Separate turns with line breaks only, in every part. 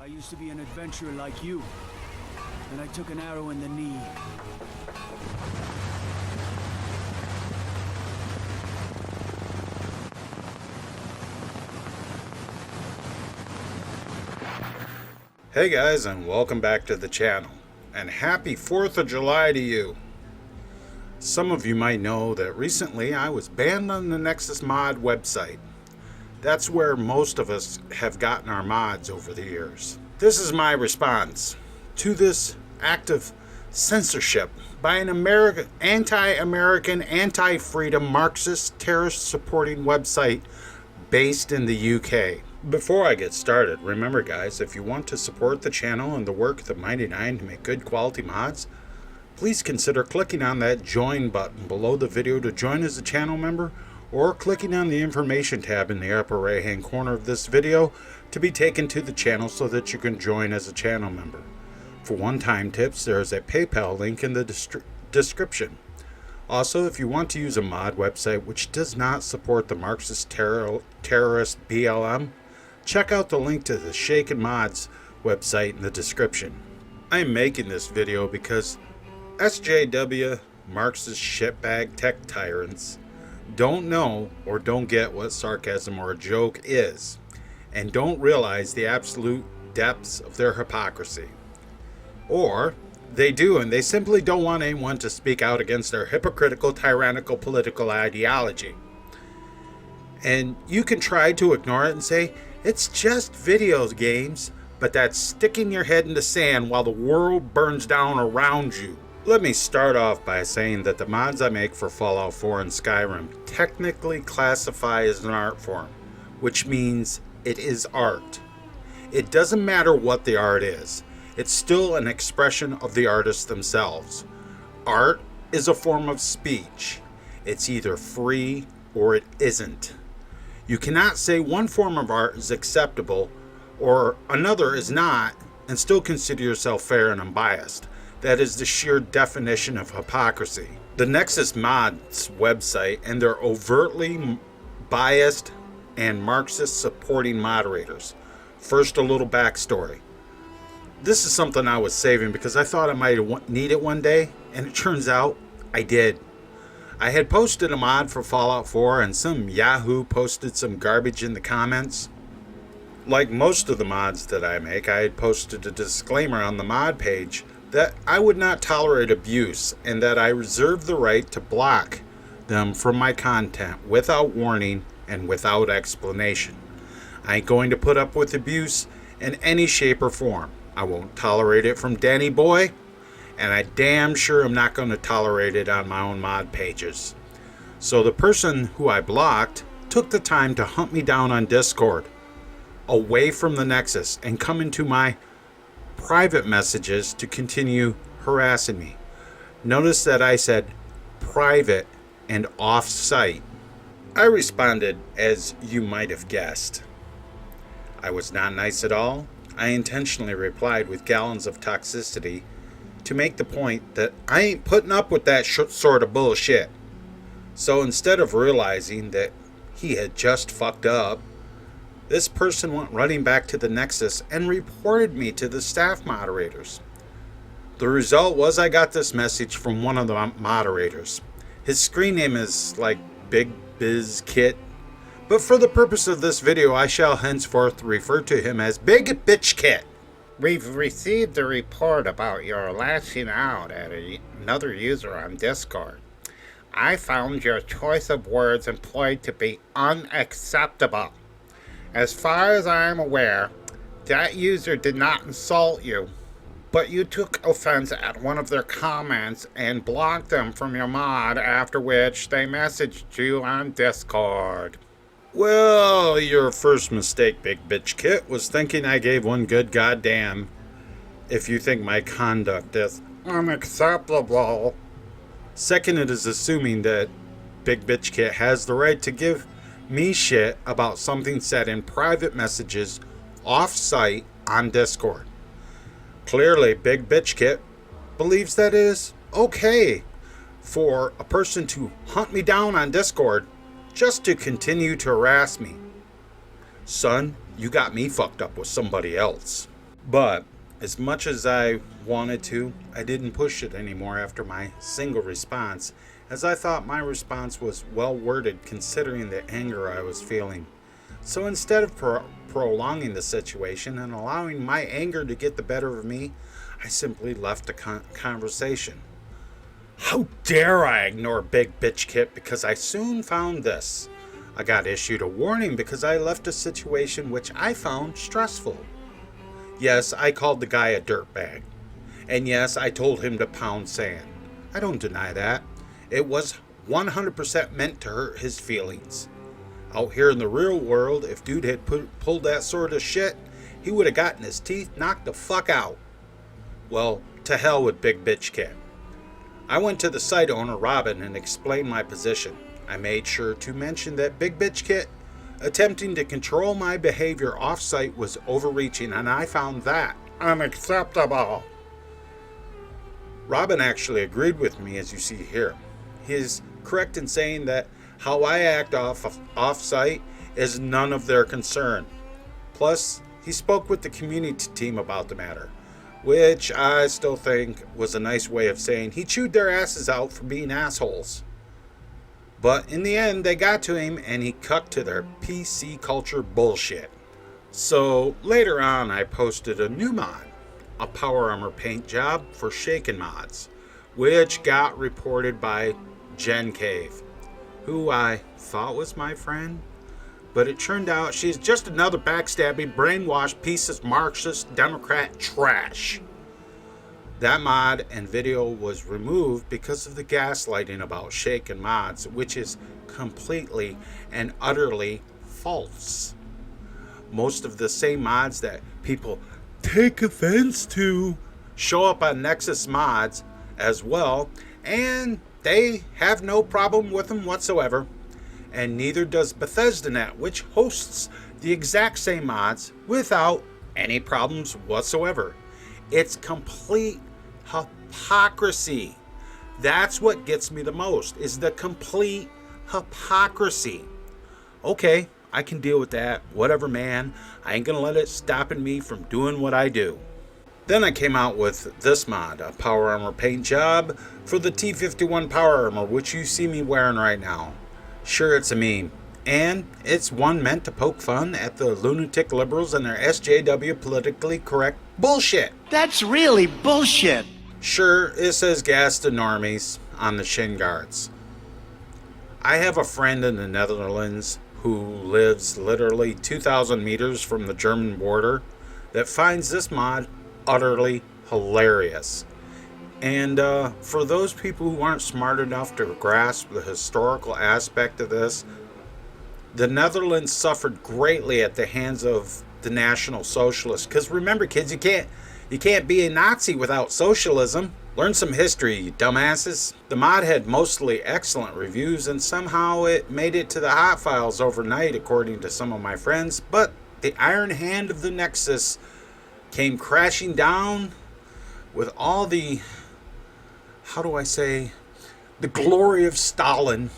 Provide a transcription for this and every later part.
I used to be an adventurer like you, and I took an arrow in the knee.
Hey guys, and welcome back to the channel, and happy 4th of July to you. Some of you might know that recently I was banned on the Nexus Mod website. That's where most of us have gotten our mods over the years. This is my response to this act of censorship by an anti-American, anti-freedom, Marxist, terrorist-supporting website based in the UK. Before I get started, remember guys, if you want to support the channel and the work of the Mighty Nine to make good quality mods, please consider clicking on that join button below the video to join as a channel member, or clicking on the information tab in the upper right hand corner of this video to be taken to the channel so that you can join as a channel member. For one-time tips, there is a PayPal link in the description. Also, if you want to use a mod website which does not support the Marxist terrorist BLM, check out the link to the Shaken Mods website in the description. I am making this video because SJW, Marxist shitbag tech tyrants, don't know or don't get what sarcasm or a joke is, and don't realize the absolute depths of their hypocrisy. Or they do, and they simply don't want anyone to speak out against their hypocritical, tyrannical political ideology. And you can try to ignore it and say, it's just video games, but that's sticking your head in the sand while the world burns down around you. Let me start off by saying that the mods I make for Fallout 4 and Skyrim technically classify as an art form, which means it is art. It doesn't matter what the art is. It's still an expression of the artists themselves. Art is a form of speech. It's either free or it isn't. You cannot say one form of art is acceptable or another is not and still consider yourself fair and unbiased. That is the sheer definition of hypocrisy. The Nexus Mods website and their overtly biased and Marxist supporting moderators. First, a little backstory. This is something I was saving because I thought I might need it one day, and it turns out I did. I had posted a mod for Fallout 4 and some Yahoo posted some garbage in the comments. Like most of the mods that I make, I had posted a disclaimer on the mod page that I would not tolerate abuse and that I reserve the right to block them from my content without warning and without explanation. I ain't going to put up with abuse in any shape or form. I won't tolerate it from Danny Boy, and I damn sure am not going to tolerate it on my own mod pages. So the person who I blocked took the time to hunt me down on Discord, away from the Nexus, and come into my private messages to continue harassing me. Notice that I said private and off-site. I responded as you might have guessed. I was not nice at all. I intentionally replied with gallons of toxicity to make the point that I ain't putting up with that sort of bullshit. So instead of realizing that he had just fucked up, this person went running back to the Nexus and reported me to the staff moderators. The result was I got this message from one of the moderators. His screen name is like Big Biz Kit, but for the purpose of this video I shall henceforth refer to him as Big Bitch Kit.
We've received a report about your lashing out at another user on Discord. I found your choice of words employed to be unacceptable. As far as I am aware, that user did not insult you, but you took offense at one of their comments and blocked them from your mod, after which they messaged you on Discord.
Well, your first mistake, Big Bitch Kit, was thinking I gave one good goddamn if you think my conduct is
unacceptable.
Second, it is assuming that Big Bitch Kit has the right to give me shit about something said in private messages off-site on Discord. Clearly, Big Bitch Kit believes that it is okay for a person to hunt me down on Discord just to continue to harass me. Son, you got me fucked up with somebody else. But as much as I wanted to, I didn't push it anymore after my single response, as I thought my response was well worded considering the anger I was feeling. So instead of prolonging the situation and allowing my anger to get the better of me, I simply left the conversation. How dare I ignore Big Bitch Kit, because I soon found this. I got issued a warning because I left a situation which I found stressful. Yes, I called the guy a dirtbag. And yes, I told him to pound sand. I don't deny that. It was 100% meant to hurt his feelings. Out here in the real world, if dude had pulled that sort of shit, he would have gotten his teeth knocked the fuck out. Well, to hell with Big Bitch Kit. I went to the site owner, Robin, and explained my position. I made sure to mention that Big Bitch Kit attempting to control my behavior off-site was overreaching, and I found that unacceptable. Robin actually agreed with me, as you see here. He is correct in saying that how I act off-site is none of their concern. Plus, he spoke with the community team about the matter, which I still think was a nice way of saying he chewed their asses out for being assholes. But in the end, they got to him and he cucked to their PC culture bullshit. So later on, I posted a new mod, a power armor paint job for Shaken Mods, which got reported by Jen Cave, who I thought was my friend, but it turned out she's just another backstabbing, brainwashed piece of Marxist Democrat trash. That mod and video was removed because of the gaslighting about Shaken Mods, which is completely and utterly false. Most of the same mods that people take offense to show up on Nexus Mods as well, and they have no problem with them whatsoever. And neither does Bethesda Net, which hosts the exact same mods without any problems whatsoever. It's complete hypocrisy. That's what gets me the most, is the complete hypocrisy. Okay, I can deal with that. Whatever, man. I ain't gonna let it stop me from doing what I do. Then I came out with this mod, a power armor paint job for the T51 power armor, which you see me wearing right now. Sure, it's a meme. And it's one meant to poke fun at the lunatic liberals and their SJW politically correct bullshit.
That's really bullshit.
Sure, it says gas to normies on the shin guards. I have a friend in the Netherlands who lives literally 2,000 meters from the German border that finds this mod utterly hilarious. And for those people who aren't smart enough to grasp the historical aspect of this, the Netherlands suffered greatly at the hands of the National Socialists. Because remember, kids, you can't be a Nazi without socialism. Learn some history, you dumbasses. The mod had mostly excellent reviews, and somehow it made it to the hot files overnight, according to some of my friends. But the iron hand of the Nexus came crashing down with all the, the glory of Stalin.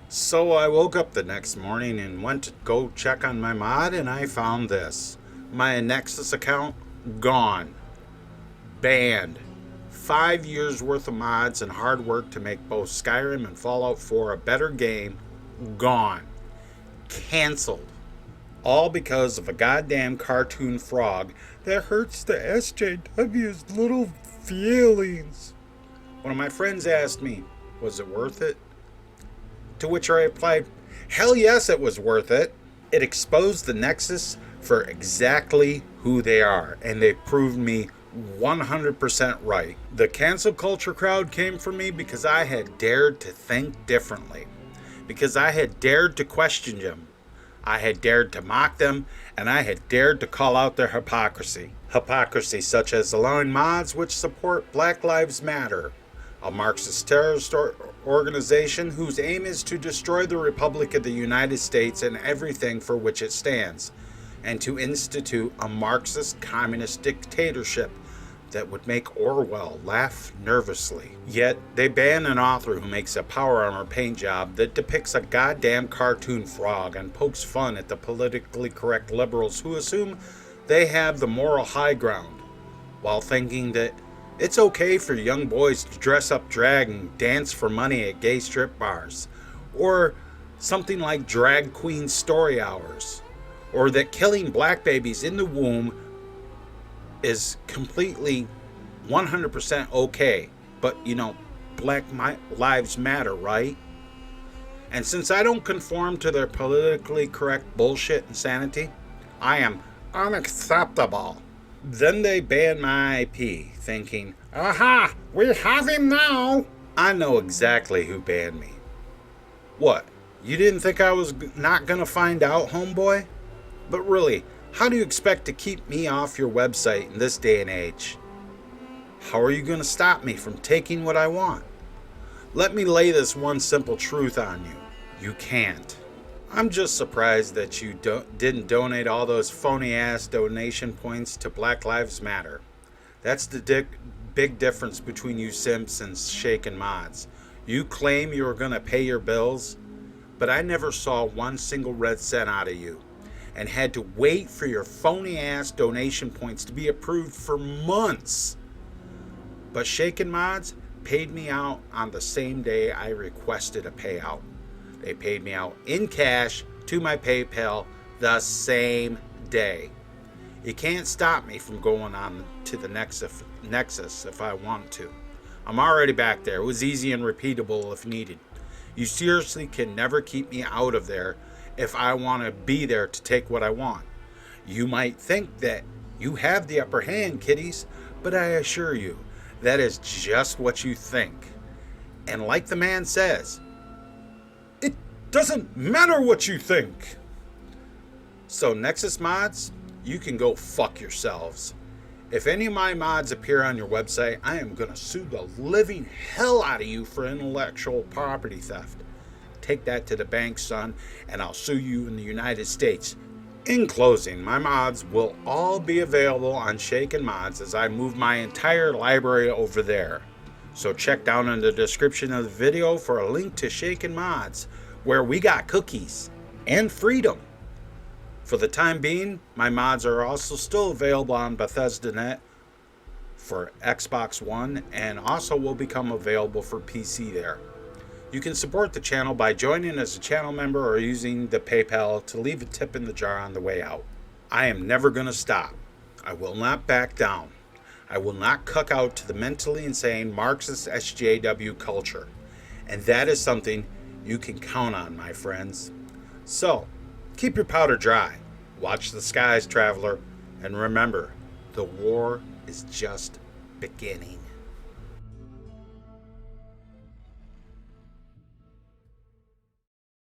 So I woke up the next morning and went to go check on my mod, and I found this. My Nexus account gone. Banned. 5 years worth of mods and hard work to make both Skyrim and Fallout 4 a better game. Gone. Cancelled. All because of a goddamn cartoon frog that hurts the SJW's little feelings. One of my friends asked me, was it worth it? To which I replied, hell yes, it was worth it. It exposed the Nexus for exactly who they are, and they proved me 100% right. The cancel culture crowd came for me because I had dared to think differently, because I had dared to question them, I had dared to mock them, and I had dared to call out their hypocrisy. Hypocrisy such as allowing mods which support Black Lives Matter, a Marxist terrorist organization whose aim is to destroy the Republic of the United States and everything for which it stands, and to institute a Marxist communist dictatorship that would make Orwell laugh nervously. Yet they ban an author who makes a power armor paint job that depicts a goddamn cartoon frog and pokes fun at the politically correct liberals who assume they have the moral high ground, while thinking that it's okay for young boys to dress up drag and dance for money at gay strip bars, or something like drag queen story hours, or that killing black babies in the womb is completely 100% okay. But, Black Lives Matter, right? And since I don't conform to their politically correct bullshit insanity, I am
Unacceptable.
Then they ban my IP, thinking,
Aha! We have him now!
I know exactly who banned me. What? You didn't think I was not gonna find out, homeboy? But really, how do you expect to keep me off your website in this day and age? How are you gonna stop me from taking what I want? Let me lay this one simple truth on you. You can't. I'm just surprised that you didn't donate all those phony-ass donation points to Black Lives Matter. That's the big difference between you simps and Shaken Mods. You claim you were going to pay your bills, but I never saw one single red cent out of you, and had to wait for your phony-ass donation points to be approved for months. But Shaken Mods paid me out on the same day I requested a payout. They paid me out in cash to my PayPal the same day. You can't stop me from going on to the Nexus if I want to. I'm already back there. It was easy and repeatable if needed. You seriously can never keep me out of there if I want to be there to take what I want. You might think that you have the upper hand, kiddies, but I assure you, that is just what you think. And like the man says, it doesn't matter what you think. So Nexus Mods, you can go fuck yourselves. If any of my mods appear on your website, I am going to sue the living hell out of you for intellectual property theft. Take that to the bank, son, and I'll sue you in the United States. In closing, my mods will all be available on Shaken Mods as I move my entire library over there. So check down in the description of the video for a link to Shaken Mods, where we got cookies and freedom. For the time being, my mods are also still available on Bethesda Net for Xbox One, and also will become available for PC there. You can support the channel by joining as a channel member or using the PayPal to leave a tip in the jar on the way out. I am never going to stop. I will not back down. I will not cuck out to the mentally insane Marxist SJW culture. And that is something you can count on, my friends. So, keep your powder dry. Watch the skies, traveler. And remember, the war is just beginning.